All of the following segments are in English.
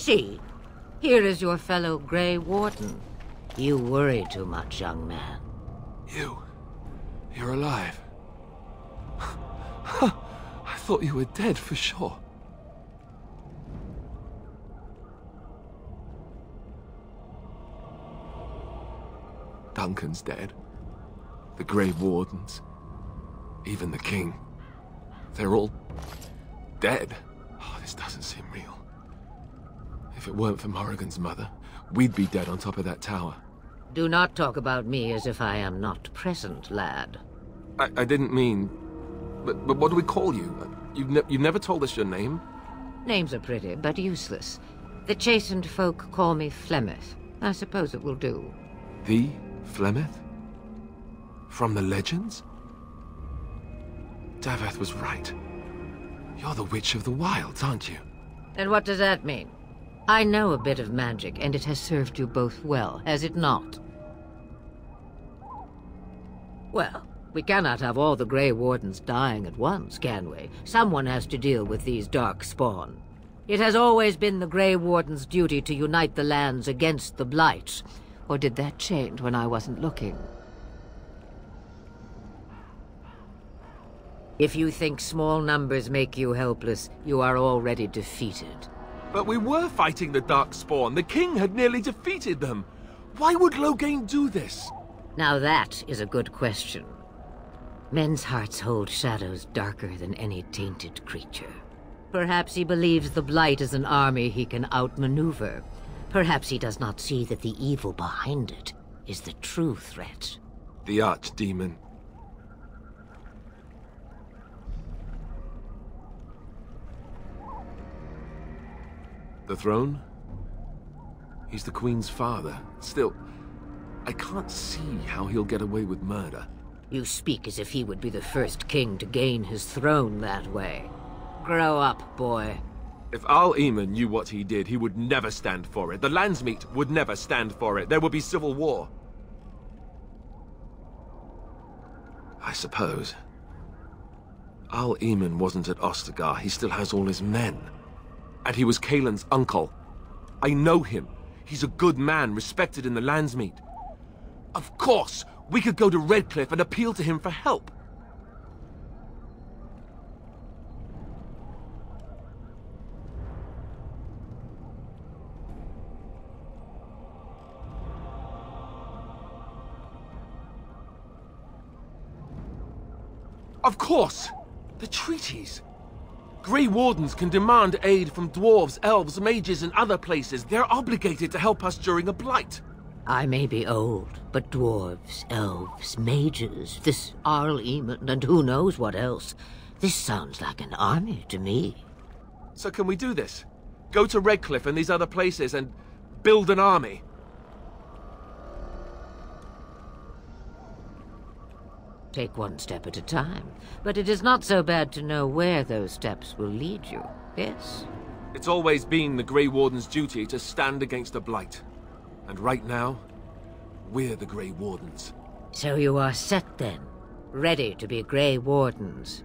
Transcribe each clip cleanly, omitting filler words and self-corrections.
See, here is your fellow Grey Warden. You worry too much, young man. You're alive. I thought you were dead for sure. Duncan's dead. The Grey Wardens. Even the King. They're all dead. Oh, this doesn't seem real. If it weren't for Morrigan's mother, we'd be dead on top of that tower. Do not talk about me as if I am not present, lad. I didn't mean... But what do we call you? You've never told us your name? Names are pretty, but useless. The chastened folk call me Flemeth. I suppose it will do. The Flemeth? From the legends? Daveth was right. You're the Witch of the Wilds, aren't you? And what does that mean? I know a bit of magic, and it has served you both well, has it not? Well, we cannot have all the Grey Wardens dying at once, can we? Someone has to deal with these dark spawn. It has always been the Grey Warden's duty to unite the lands against the Blight. Or did that change when I wasn't looking? If you think small numbers make you helpless, you are already defeated. But we were fighting the Darkspawn. The King had nearly defeated them. Why would Loghain do this? Now that is a good question. Men's hearts hold shadows darker than any tainted creature. Perhaps he believes the Blight is an army he can outmaneuver. Perhaps he does not see that the evil behind it is the true threat. The Archdemon. The throne? He's the Queen's father. Still, I can't see how he'll get away with murder. You speak as if he would be the first king to gain his throne that way. Grow up, boy. If Arl Eamon knew what he did, he would never stand for it. The Landsmeet would never stand for it. There would be civil war. I suppose. Arl Eamon wasn't at Ostagar. He still has all his men. And he was Cailan's uncle. I know him. He's a good man, respected in the Landsmeet. Of course, we could go to Redcliffe and appeal to him for help. Of course! The treaties! Grey Wardens can demand aid from dwarves, elves, mages, and other places. They're obligated to help us during a blight. I may be old, but dwarves, elves, mages, this Arl Eamon, and who knows what else. This sounds like an army to me. So can we do this? Go to Redcliffe and these other places and build an army? Take one step at a time, but it is not so bad to know where those steps will lead you, yes? It's always been the Grey Warden's duty to stand against the Blight. And right now, we're the Grey Wardens. So you are set then, ready to be Grey Wardens.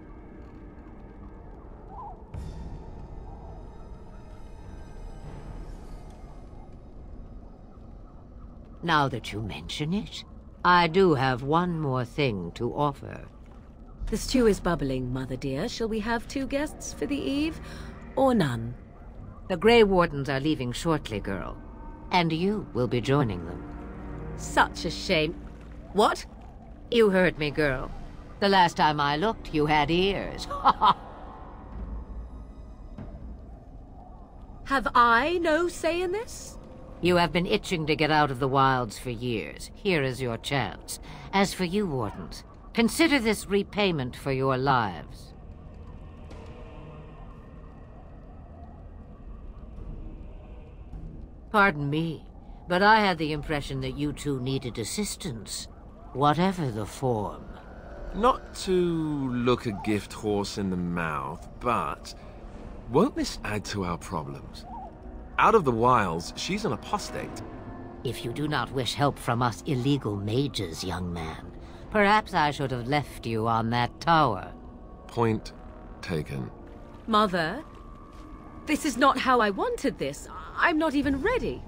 Now that you mention it, I do have one more thing to offer. The stew is bubbling, Mother dear. Shall we have 2 guests for the eve, or none? The Grey Wardens are leaving shortly, girl. And you will be joining them. Such a shame. What? You heard me, girl. The last time I looked, you had ears. Have I no say in this? You have been itching to get out of the wilds for years. Here is your chance. As for you, Wardens, consider this repayment for your lives. Pardon me, but I had the impression that you two needed assistance, whatever the form. Not to look a gift horse in the mouth, but won't this add to our problems? Out of the wilds, she's an apostate. If you do not wish help from us illegal mages, young man, perhaps I should have left you on that tower. Point taken. Mother, this is not how I wanted this. I'm not even ready.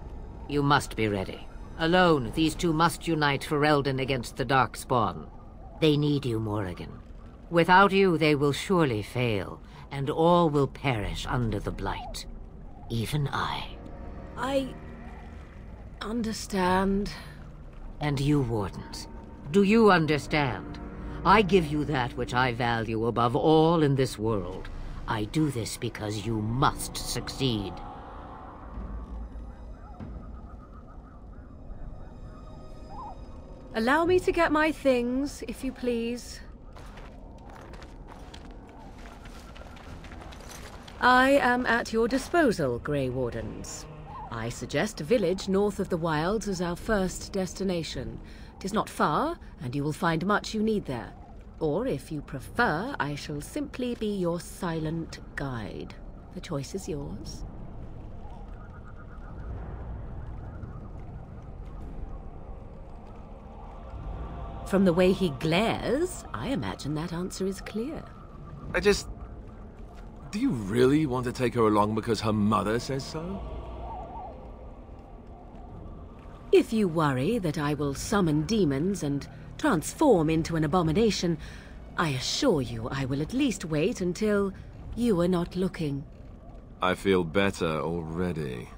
You must be ready. Alone, these two must unite Ferelden against the Darkspawn. They need you, Morrigan. Without you, they will surely fail, and all will perish under the Blight. Even I. I understand. And you, Wardens. Do you understand? I give you that which I value above all in this world. I do this because you must succeed. Allow me to get my things, if you please. I am at your disposal, Grey Wardens. I suggest a village north of the Wilds as our first destination. 'Tis not far, and you will find much you need there. Or, if you prefer, I shall simply be your silent guide. The choice is yours. From the way he glares, I imagine that answer is clear. Do you really want to take her along because her mother says so? If you worry that I will summon demons and transform into an abomination, I assure you I will at least wait until you are not looking. I feel better already.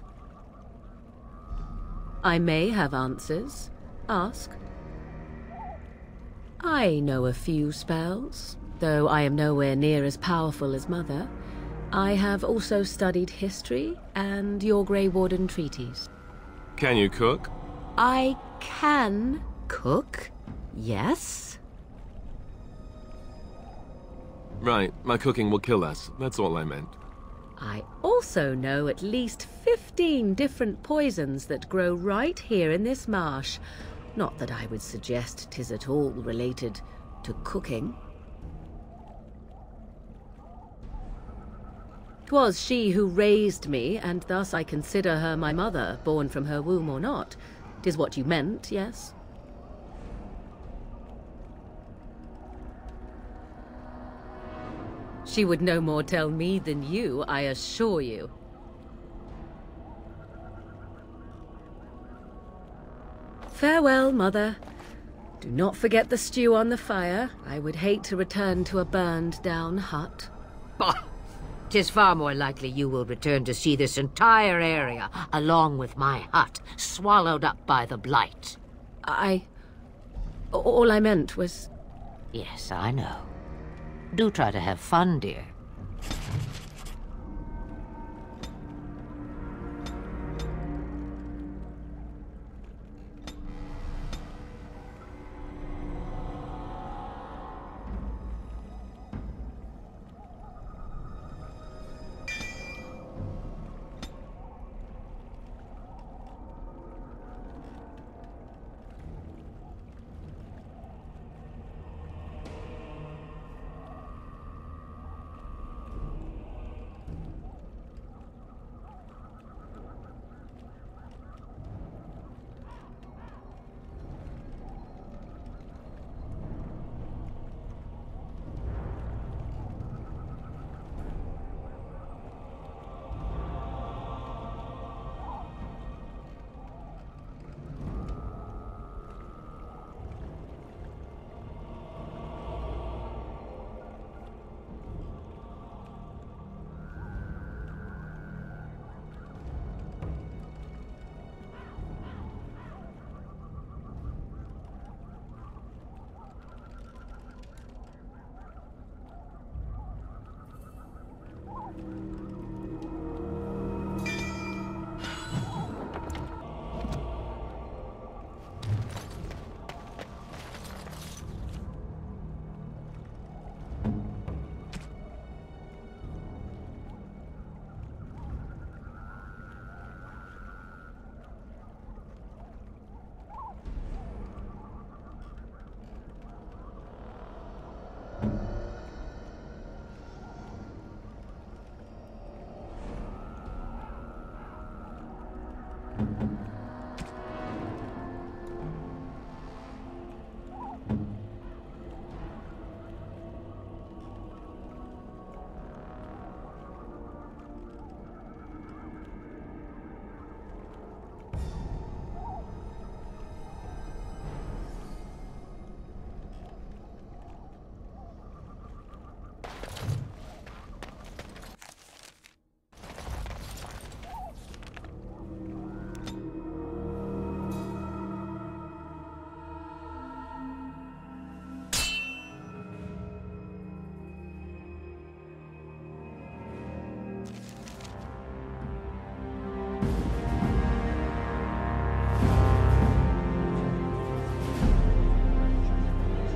I may have answers. Ask. I know a few spells, though I am nowhere near as powerful as Mother. I have also studied history and your Grey Warden treaties. Can you cook? I can cook, yes. Right, my cooking will kill us. That's all I meant. I also know at least 15 different poisons that grow right here in this marsh. Not that I would suggest 'tis at all related to cooking. 'Twas she who raised me, and thus I consider her my mother, born from her womb or not. 'Tis what you meant, yes? She would no more tell me than you, I assure you. Farewell, Mother. Do not forget the stew on the fire. I would hate to return to a burned-down hut. Bah! 'Tis far more likely you will return to see this entire area, along with my hut, swallowed up by the Blight. All I meant was... Yes, I know. Do try to have fun, dear.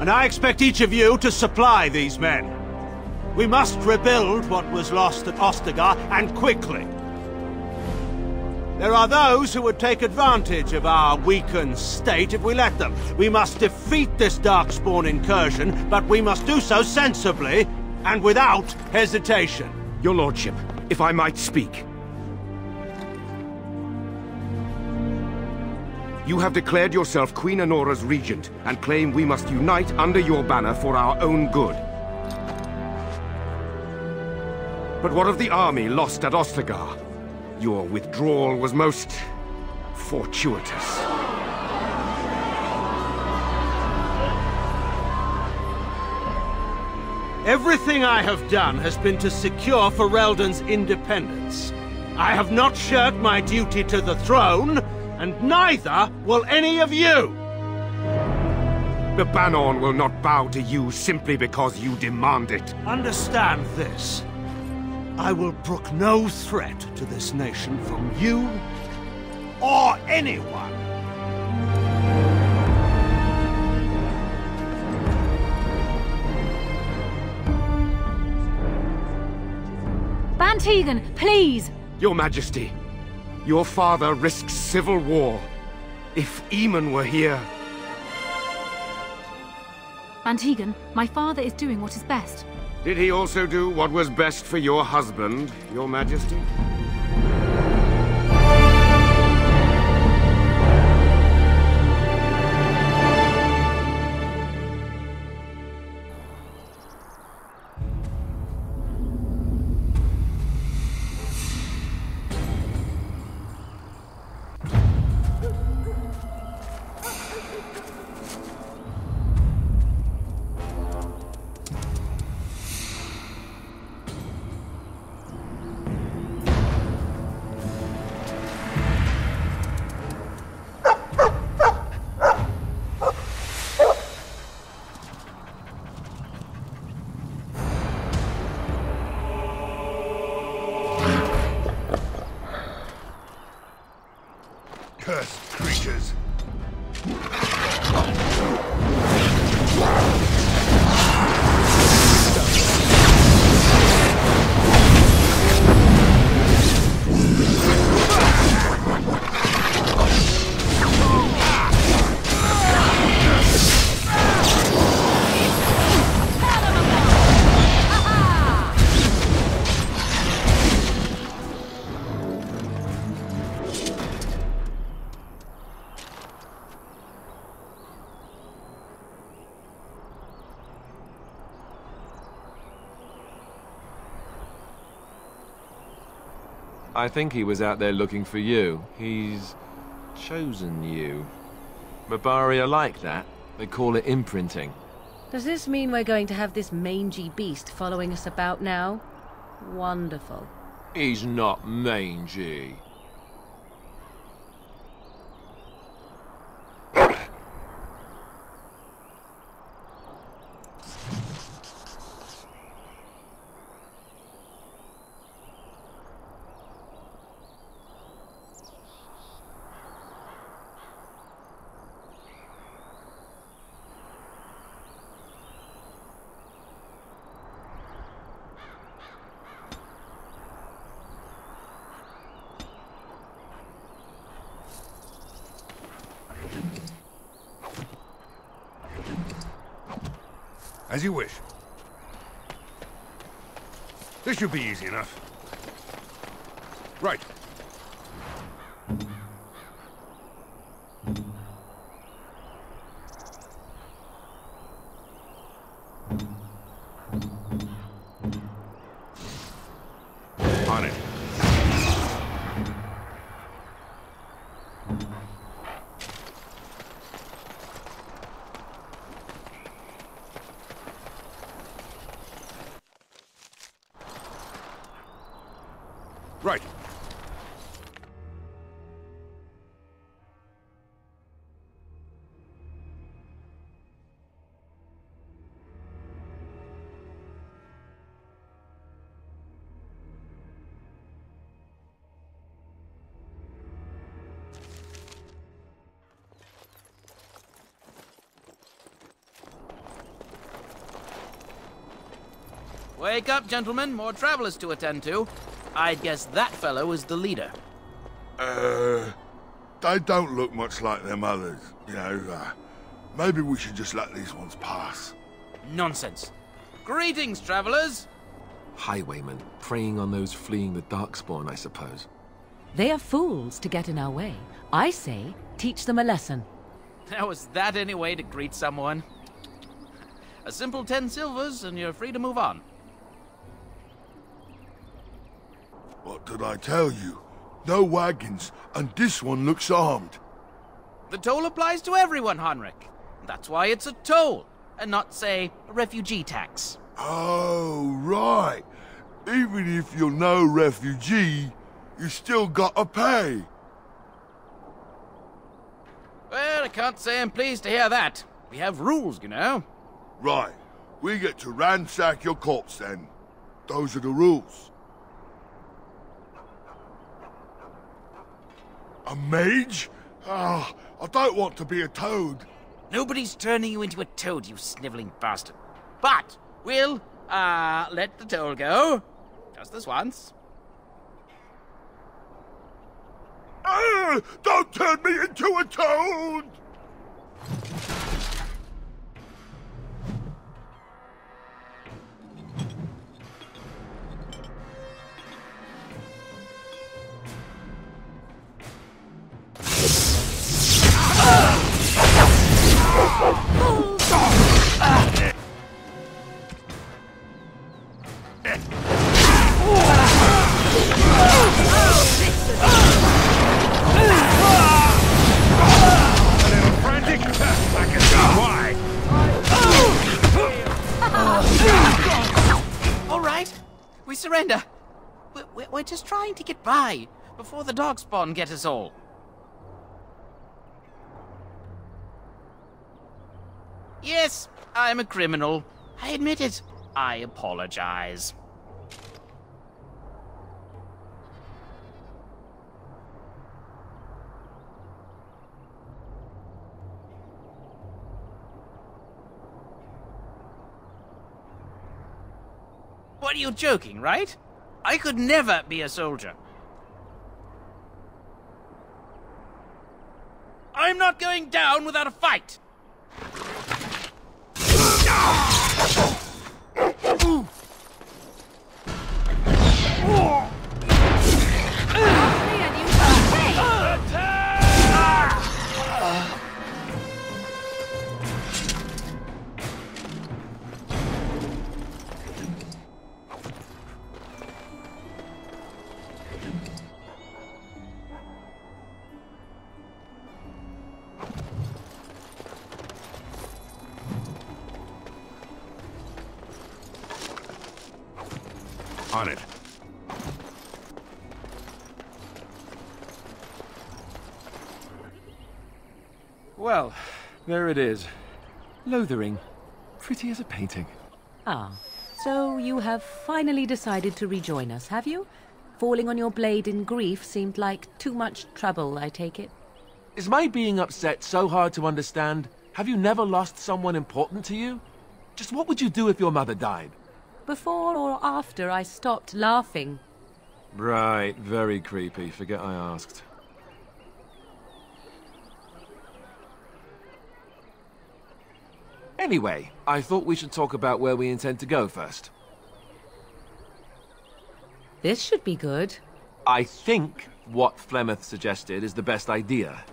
and I expect each of you to supply these men. We must rebuild what was lost at Ostagar, and quickly. There are those who would take advantage of our weakened state if we let them. We must defeat this Darkspawn incursion, but we must do so sensibly and without hesitation. Your lordship, if I might speak. You have declared yourself Queen Anora's regent, and claim we must unite under your banner for our own good. But what of the army lost at Ostagar? Your withdrawal was most fortuitous. Everything I have done has been to secure Ferelden's independence. I have not shirked my duty to the throne, and neither will any of you! The Bannorn will not bow to you simply because you demand it. Understand this. I will brook no threat to this nation from you or anyone. Bantegan, please! Your Majesty, your father risks civil war. If Eamon were here... Bantegan, my father is doing what is best. Did he also do what was best for your husband, Your Majesty? Cursed creatures! I think he was out there looking for you. He's chosen you. Mabari are like that. They call it imprinting. Does this mean we're going to have this mangy beast following us about now? Wonderful. He's not mangy. As you wish. This should be easy enough. Right. On it. Right. Wake up, gentlemen. More travelers to attend to. I'd guess that fellow is the leader. They don't look much like them others, you know. Maybe we should just let these ones pass. Nonsense. Greetings, travelers. Highwaymen, preying on those fleeing the Darkspawn, I suppose. They are fools to get in our way. I say, teach them a lesson. Now, is that any way to greet someone? A simple 10 silvers, and you're free to move on. What did I tell you? No wagons, and this one looks armed. The toll applies to everyone, Heinrich. That's why it's a toll, and not, say, a refugee tax. Oh, right. Even if you're no refugee, you still gotta pay. Well, I can't say I'm pleased to hear that. We have rules, you know. Right. We get to ransack your corpse then. Those are the rules. A mage? Ah, I don't want to be a toad. Nobody's turning you into a toad, you sniveling bastard. But we'll, let the toll go. Just this once. Don't turn me into a toad! Surrender. We're just trying to get by before the Darkspawn get us all. Yes, I'm a criminal. I admit it. I apologize. What, are you joking, right? I could never be a soldier. I'm not going down without a fight! On it. Well, there it is. Lothering. Pretty as a painting. Ah, so you have finally decided to rejoin us, have you? Falling on your blade in grief seemed like too much trouble, I take it. Is my being upset so hard to understand? Have you never lost someone important to you? Just what would you do if your mother died? Before or after I stopped laughing. Right, very creepy. Forget I asked. Anyway, I thought we should talk about where we intend to go first. This should be good. I think what Flemeth suggested is the best idea.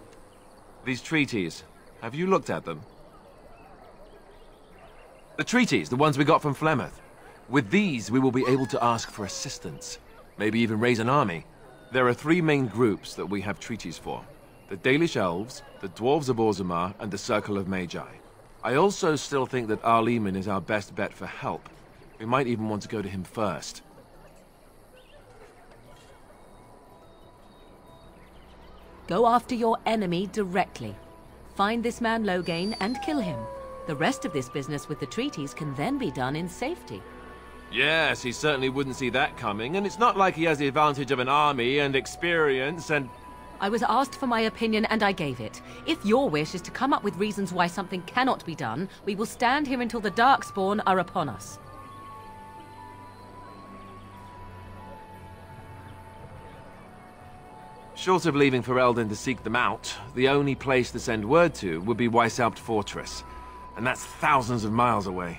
These treaties, have you looked at them? The treaties, the ones we got from Flemeth. With these, we will be able to ask for assistance. Maybe even raise an army. There are three main groups that we have treaties for. The Dalish Elves, the Dwarves of Orzammar, and the Circle of Magi. I also still think that Arl Eamon is our best bet for help. We might even want to go to him first. Go after your enemy directly. Find this man Loghain and kill him. The rest of this business with the treaties can then be done in safety. Yes, he certainly wouldn't see that coming, and it's not like he has the advantage of an army and experience and... I was asked for my opinion and I gave it. If your wish is to come up with reasons why something cannot be done, we will stand here until the Darkspawn are upon us. Short of leaving Ferelden to seek them out, the only place to send word to would be Weishaupt Fortress. And that's thousands of miles away.